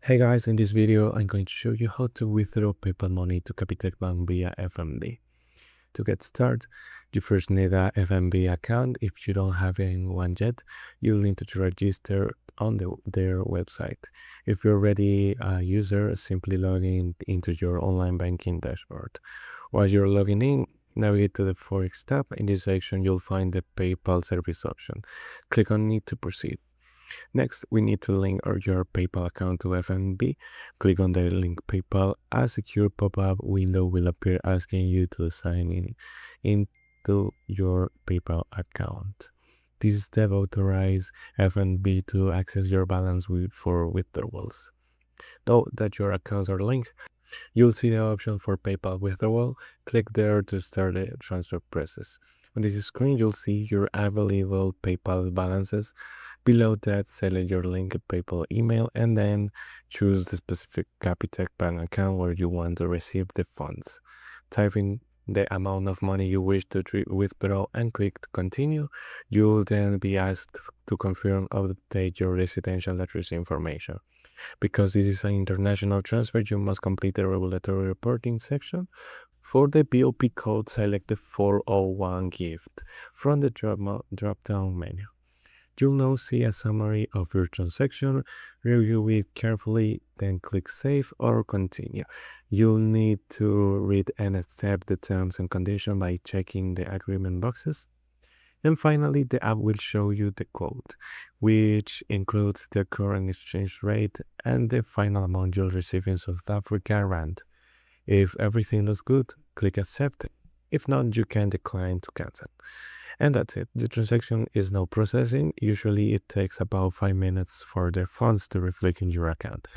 Hey guys, in this video I'm going to show you how to withdraw PayPal money to Capitec Bank via FNB. To get started, you first need a FNB account. If you don't have one yet, you'll need to register on their website. If you're already a user, simply log in into your online banking dashboard. While you're logging in, navigate to the Forex tab. In this section, you'll find the PayPal service option. Click on it to proceed. Next, we need to link your PayPal account to FNB. Click on the link PayPal. A secure pop-up window will appear asking you to sign in into your PayPal account. This step authorizes FNB to access your balance for withdrawals. Now that your accounts are linked, you'll see the option for PayPal withdrawal. Click there to start the transfer process. On this screen, you'll see your available PayPal balances. Below that, select your linked PayPal email and then choose the specific Capitec bank account where you want to receive the funds. Type in the amount of money you wish to withdraw and click continue. You'll then be asked to confirm or update your residential address information. Because this is an international transfer, you must complete the regulatory reporting section. For the BOP code, select the 401 gift from the drop-down menu. You'll now see a summary of your transaction. Review it carefully, then click Save or Continue. You'll need to read and accept the terms and conditions by checking the agreement boxes. And finally, the app will show you the quote, which includes the current exchange rate and the final amount you'll receive in South Africa rand. If everything looks good, click Accept. If not, you can decline to cancel. And that's it. The transaction is now processing. Usually it takes about 5 minutes for the funds to reflect in your account.